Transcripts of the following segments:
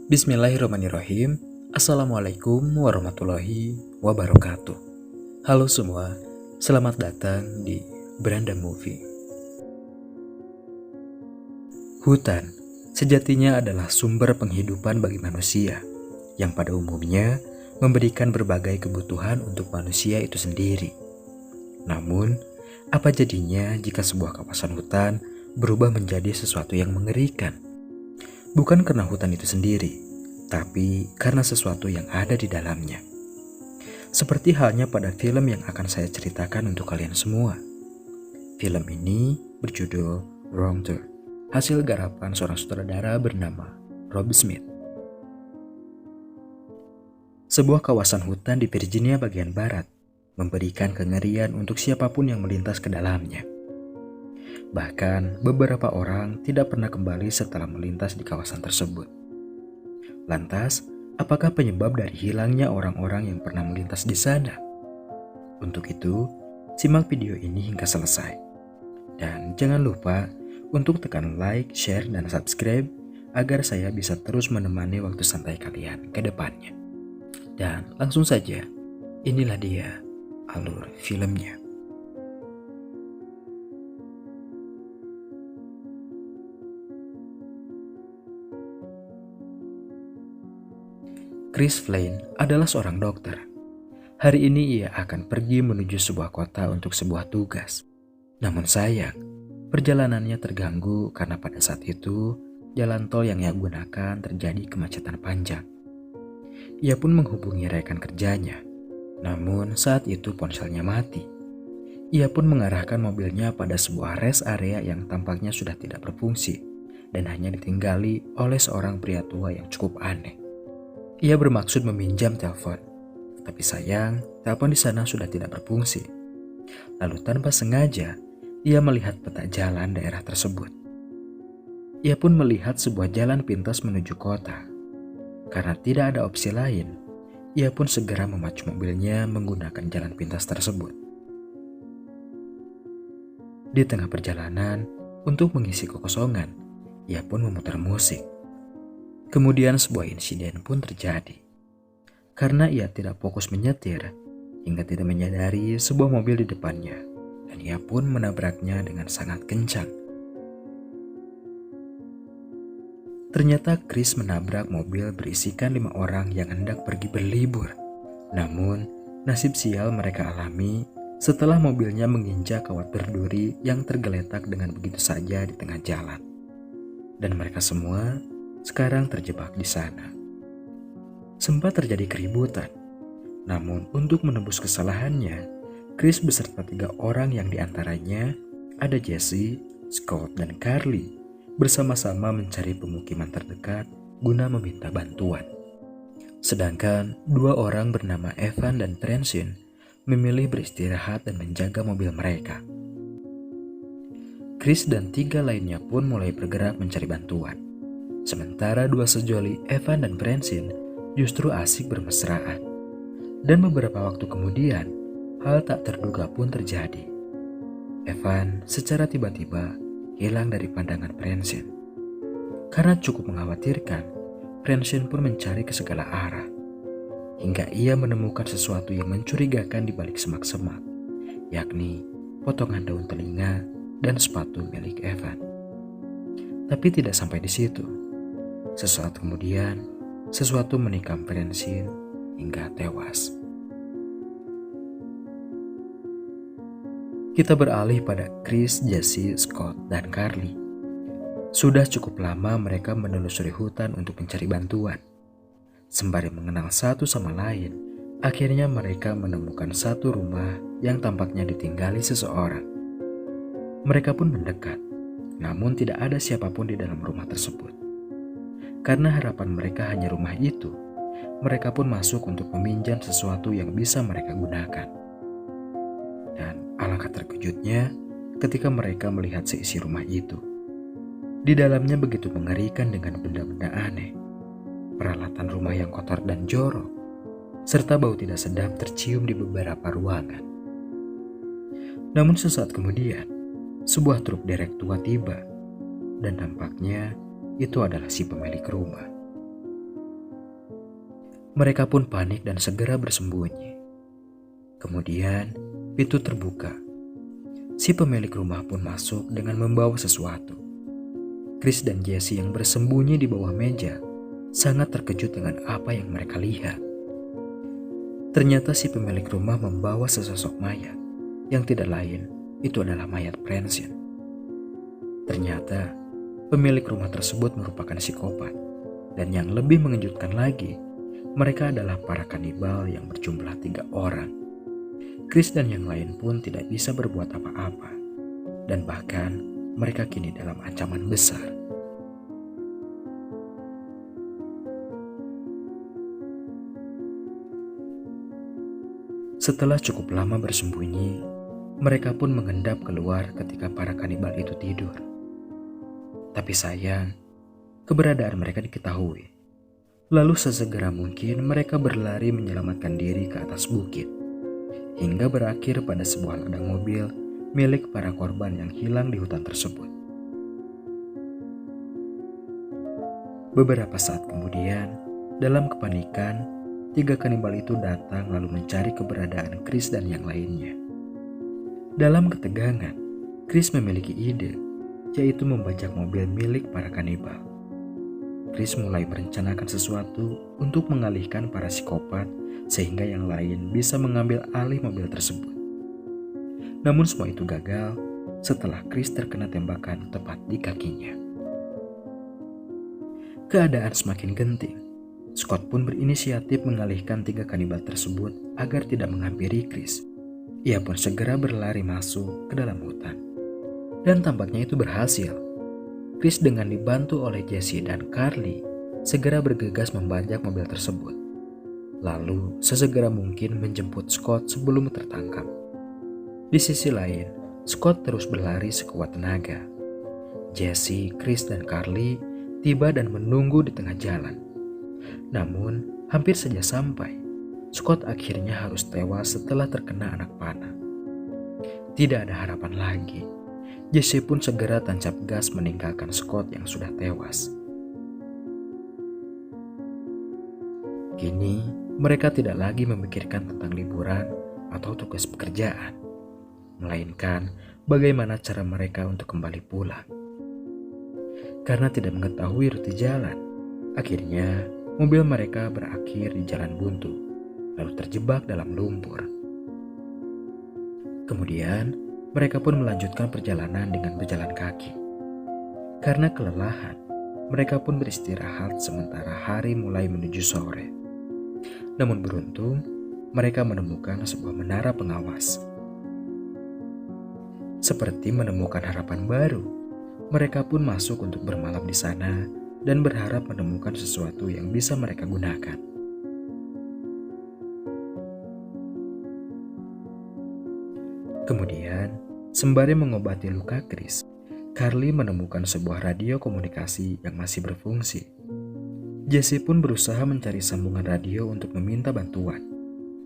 Bismillahirrahmanirrahim. Assalamualaikum warahmatullahi wabarakatuh. Halo semua, selamat datang di Beranda Movie. Hutan sejatinya adalah sumber penghidupan bagi manusia yang pada umumnya memberikan berbagai kebutuhan untuk manusia itu sendiri. Namun, apa jadinya jika sebuah kawasan hutan berubah menjadi sesuatu yang mengerikan? Bukan karena hutan itu sendiri, tapi karena sesuatu yang ada di dalamnya. Seperti halnya pada film yang akan saya ceritakan untuk kalian semua. Film ini berjudul Wrong Turn, hasil garapan seorang sutradara bernama Rob Smith. Sebuah kawasan hutan di Virginia bagian barat memberikan kengerian untuk siapapun yang melintas ke dalamnya. Bahkan beberapa orang tidak pernah kembali setelah melintas di kawasan tersebut. Lantas, apakah penyebab dari hilangnya orang-orang yang pernah melintas di sana? Untuk itu, simak video ini hingga selesai. Dan jangan lupa untuk tekan like, share, dan subscribe agar saya bisa terus menemani waktu santai kalian ke depannya. Dan langsung saja, inilah dia alur filmnya. Chris Flynn adalah seorang dokter. Hari ini ia akan pergi menuju sebuah kota untuk sebuah tugas. Namun sayang, perjalanannya terganggu karena pada saat itu jalan tol yang ia gunakan terjadi kemacetan panjang. Ia pun menghubungi rekan kerjanya. Namun saat itu ponselnya mati. Ia pun mengarahkan mobilnya pada sebuah rest area yang tampaknya sudah tidak berfungsi dan hanya ditinggali oleh seorang pria tua yang cukup aneh. Ia bermaksud meminjam telepon, tapi sayang, telepon di sana sudah tidak berfungsi. Lalu tanpa sengaja, ia melihat peta jalan daerah tersebut. Ia pun melihat sebuah jalan pintas menuju kota. Karena tidak ada opsi lain, ia pun segera memacu mobilnya menggunakan jalan pintas tersebut. Di tengah perjalanan, untuk mengisi kekosongan, ia pun memutar musik. Kemudian sebuah insiden pun terjadi. Karena ia tidak fokus menyetir, hingga tidak menyadari sebuah mobil di depannya, dan ia pun menabraknya dengan sangat kencang. Ternyata Chris menabrak mobil berisikan 5 orang yang hendak pergi berlibur. Namun, nasib sial mereka alami setelah mobilnya menginjak kawat berduri yang tergeletak dengan begitu saja di tengah jalan. Dan mereka semua sekarang terjebak di sana. Sempat terjadi keributan, namun untuk menebus kesalahannya, Chris beserta 3 orang yang diantaranya ada Jesse, Scott, dan Carly bersama-sama mencari pemukiman terdekat guna meminta bantuan. Sedangkan 2 orang bernama Evan dan Francine memilih beristirahat dan menjaga mobil mereka. Chris dan 3 lainnya pun mulai bergerak mencari bantuan. Sementara 2 sejoli Evan dan Francine justru asik bermesraan. Dan beberapa waktu kemudian, hal tak terduga pun terjadi. Evan secara tiba-tiba hilang dari pandangan Francine. Karena cukup mengkhawatirkan, Francine pun mencari ke segala arah. Hingga ia menemukan sesuatu yang mencurigakan di balik semak-semak, yakni potongan daun telinga dan sepatu milik Evan. Tapi tidak sampai di situ. Sesaat kemudian, sesuatu menikam Francine hingga tewas. Kita beralih pada Chris, Jesse, Scott, dan Carly. Sudah cukup lama mereka menelusuri hutan untuk mencari bantuan. Sembari mengenal satu sama lain, akhirnya mereka menemukan satu rumah yang tampaknya ditinggali seseorang. Mereka pun mendekat, namun tidak ada siapapun di dalam rumah tersebut. Karena harapan mereka hanya rumah itu, mereka pun masuk untuk meminjam sesuatu yang bisa mereka gunakan. Dan alangkah terkejutnya ketika mereka melihat seisi rumah itu. Di dalamnya begitu mengerikan dengan benda-benda aneh, peralatan rumah yang kotor dan jorok, serta bau tidak sedap tercium di beberapa ruangan. Namun sesaat kemudian, sebuah truk derek tua tiba, dan tampaknya itu adalah si pemilik rumah. Mereka pun panik dan segera bersembunyi. Kemudian, pintu terbuka. Si pemilik rumah pun masuk dengan membawa sesuatu. Chris dan Jesse yang bersembunyi di bawah meja sangat terkejut dengan apa yang mereka lihat. Ternyata si pemilik rumah membawa sesosok mayat yang tidak lain itu adalah mayat Francine. Ternyata pemilik rumah tersebut merupakan psikopat, dan yang lebih mengejutkan lagi, mereka adalah para kanibal yang berjumlah 3 orang. Chris dan yang lain pun tidak bisa berbuat apa-apa, dan bahkan mereka kini dalam ancaman besar. Setelah cukup lama bersembunyi, mereka pun mengendap keluar ketika para kanibal itu tidur. Tapi sayang, keberadaan mereka diketahui. Lalu sesegera mungkin mereka berlari menyelamatkan diri ke atas bukit, hingga berakhir pada sebuah ladang mobil milik para korban yang hilang di hutan tersebut. Beberapa saat kemudian, dalam kepanikan, 3 kanibal itu datang lalu mencari keberadaan Chris dan yang lainnya. Dalam ketegangan, Chris memiliki ide, yaitu membajak mobil milik para kanibal. Chris mulai merencanakan sesuatu untuk mengalihkan para psikopat sehingga yang lain bisa mengambil alih mobil tersebut. Namun semua itu gagal setelah Chris terkena tembakan tepat di kakinya. Keadaan semakin genting. Scott pun berinisiatif mengalihkan 3 kanibal tersebut agar tidak menghampiri Chris. Ia pun segera berlari masuk ke dalam hutan. Dan tampaknya itu berhasil. Chris dengan dibantu oleh Jesse dan Carly segera bergegas membajak mobil tersebut. Lalu sesegera mungkin menjemput Scott sebelum tertangkap. Di sisi lain, Scott terus berlari sekuat tenaga. Jesse, Chris, dan Carly tiba dan menunggu di tengah jalan. Namun, hampir saja sampai, Scott akhirnya harus tewas setelah terkena anak panah. Tidak ada harapan lagi. Jesse pun segera tancap gas meninggalkan Scott yang sudah tewas. Kini, mereka tidak lagi memikirkan tentang liburan atau tugas pekerjaan, melainkan bagaimana cara mereka untuk kembali pulang. Karena tidak mengetahui rute jalan, akhirnya mobil mereka berakhir di jalan buntu, lalu terjebak dalam lumpur. Kemudian, mereka pun melanjutkan perjalanan dengan berjalan kaki. Karena kelelahan, mereka pun beristirahat sementara hari mulai menuju sore. Namun beruntung, mereka menemukan sebuah menara pengawas. Seperti menemukan harapan baru, mereka pun masuk untuk bermalam di sana dan berharap menemukan sesuatu yang bisa mereka gunakan. Kemudian, sembari mengobati luka Chris, Carly menemukan sebuah radio komunikasi yang masih berfungsi. Jesse pun berusaha mencari sambungan radio untuk meminta bantuan.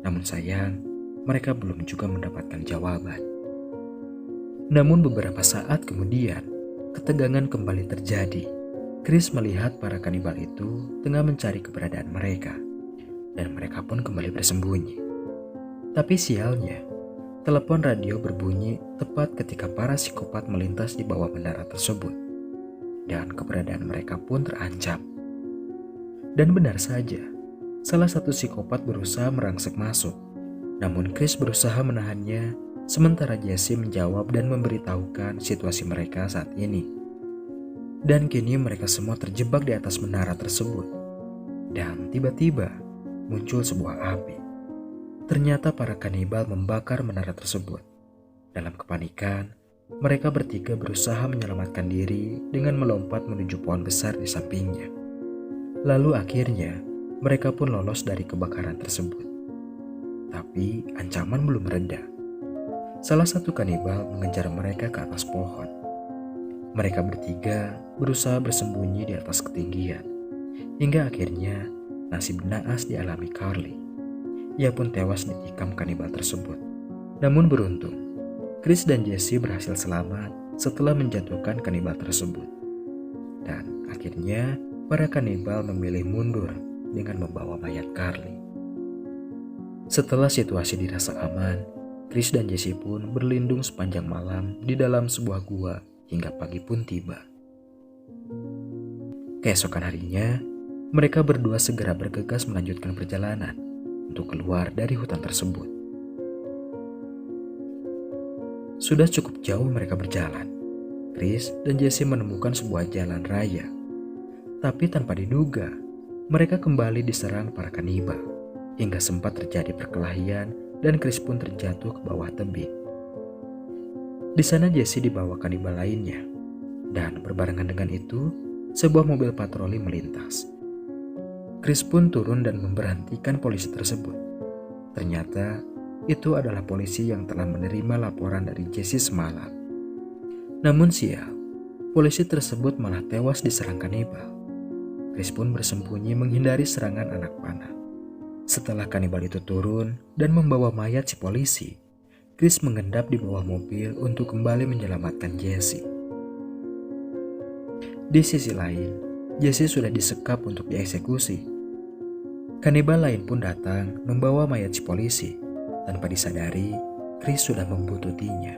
Namun sayang, mereka belum juga mendapatkan jawaban. Namun beberapa saat kemudian, ketegangan kembali terjadi. Chris melihat para kanibal itu tengah mencari keberadaan mereka, dan mereka pun kembali bersembunyi. Tapi sialnya, telepon radio berbunyi tepat ketika para psikopat melintas di bawah menara tersebut, dan keberadaan mereka pun terancam. Dan benar saja, salah satu psikopat berusaha merangsek masuk, namun Chris berusaha menahannya, sementara Jesse menjawab dan memberitahukan situasi mereka saat ini. Dan kini mereka semua terjebak di atas menara tersebut. Dan tiba-tiba muncul sebuah api. Ternyata para kanibal membakar menara tersebut. Dalam kepanikan, mereka bertiga berusaha menyelamatkan diri dengan melompat menuju pohon besar di sampingnya. Lalu akhirnya, mereka pun lolos dari kebakaran tersebut. Tapi ancaman belum reda. Salah satu kanibal mengejar mereka ke atas pohon. Mereka bertiga berusaha bersembunyi di atas ketinggian. Hingga akhirnya nasib naas dialami Carly. Ia pun tewas ditikam kanibal tersebut. Namun beruntung, Chris dan Jesse berhasil selamat setelah menjatuhkan kanibal tersebut. Dan akhirnya para kanibal memilih mundur dengan membawa mayat Carly. Setelah situasi dirasa aman, Chris dan Jesse pun berlindung sepanjang malam di dalam sebuah gua hingga pagi pun tiba. Keesokan harinya, mereka berdua segera bergegas melanjutkan perjalanan untuk keluar dari hutan tersebut. Sudah cukup jauh mereka berjalan. Chris dan Jesse menemukan sebuah jalan raya. Tapi tanpa diduga, mereka kembali diserang para kanibal, hingga sempat terjadi perkelahian dan Chris pun terjatuh ke bawah tebing. Di sana Jesse dibawa kanibal lainnya, dan berbarengan dengan itu, sebuah mobil patroli melintas. Chris pun turun dan memberhentikan polisi tersebut. Ternyata itu adalah polisi yang telah menerima laporan dari Jesse semalam. Namun sial, polisi tersebut malah tewas diserang kanibal. Chris pun bersembunyi menghindari serangan anak panah. Setelah kanibal itu turun dan membawa mayat si polisi, Chris mengendap di bawah mobil untuk kembali menyelamatkan Jesse. Di sisi lain, Jesse sudah disekap untuk dieksekusi. Kanibal lain pun datang membawa mayat si polisi. Tanpa disadari, Chris sudah membuntutinya.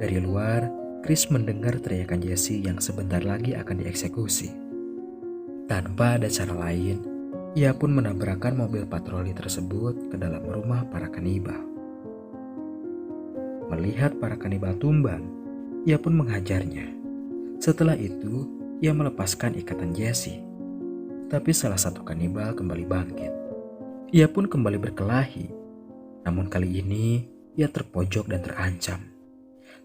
Dari luar, Chris mendengar teriakan Jesse yang sebentar lagi akan dieksekusi. Tanpa ada cara lain, ia pun menabrakkan mobil patroli tersebut ke dalam rumah para kanibal. Melihat para kanibal tumbang, ia pun menghajarnya. Setelah itu, ia melepaskan ikatan Jesse. Tapi salah satu kanibal kembali bangkit. Ia pun kembali berkelahi. Namun kali ini, ia terpojok dan terancam.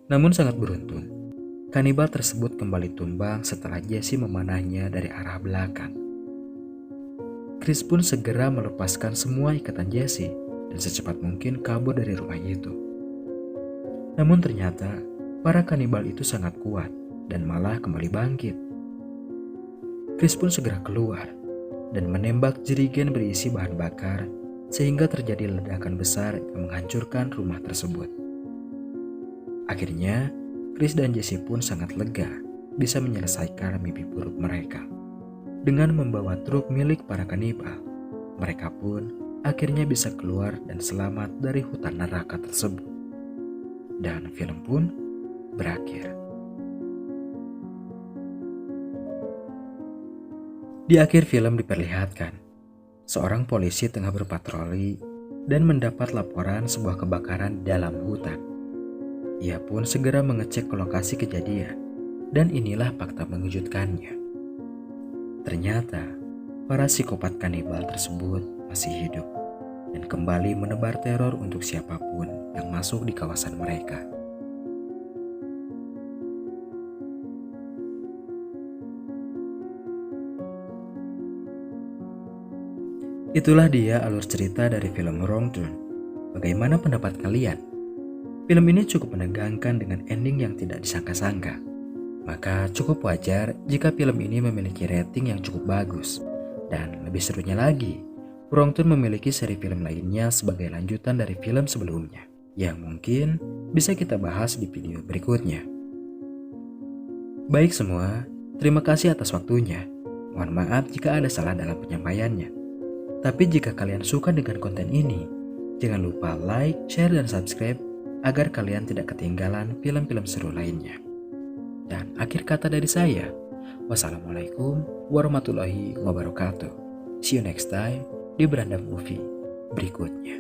Namun sangat beruntung, kanibal tersebut kembali tumbang setelah Jesse memanahnya dari arah belakang. Chris pun segera melepaskan semua ikatan Jesse dan secepat mungkin kabur dari rumah itu. Namun ternyata para kanibal itu sangat kuat dan malah kembali bangkit. Chris pun segera keluar dan menembak jerigen berisi bahan bakar sehingga terjadi ledakan besar yang menghancurkan rumah tersebut. Akhirnya, Chris dan Jesse pun sangat lega bisa menyelesaikan mimpi buruk mereka. Dengan membawa truk milik para kanibal, mereka pun akhirnya bisa keluar dan selamat dari hutan neraka tersebut. Dan film pun berakhir. Di akhir film diperlihatkan, seorang polisi tengah berpatroli dan mendapat laporan sebuah kebakaran di dalam hutan. Ia pun segera mengecek ke lokasi kejadian, dan inilah fakta mengejutkannya. Ternyata, para psikopat kanibal tersebut masih hidup dan kembali menebar teror untuk siapapun yang masuk di kawasan mereka. Itulah dia alur cerita dari film Wrong Turn. Bagaimana pendapat kalian? Film ini cukup menegangkan dengan ending yang tidak disangka-sangka. Maka cukup wajar jika film ini memiliki rating yang cukup bagus. Dan lebih serunya lagi, Wrong Turn memiliki seri film lainnya sebagai lanjutan dari film sebelumnya, yang mungkin bisa kita bahas di video berikutnya. Baik semua, terima kasih atas waktunya. Mohon maaf jika ada salah dalam penyampaiannya. Tapi jika kalian suka dengan konten ini, jangan lupa like, share, dan subscribe agar kalian tidak ketinggalan film-film seru lainnya. Dan akhir kata dari saya, wassalamualaikum warahmatullahi wabarakatuh. See you next time di Beranda Movie berikutnya.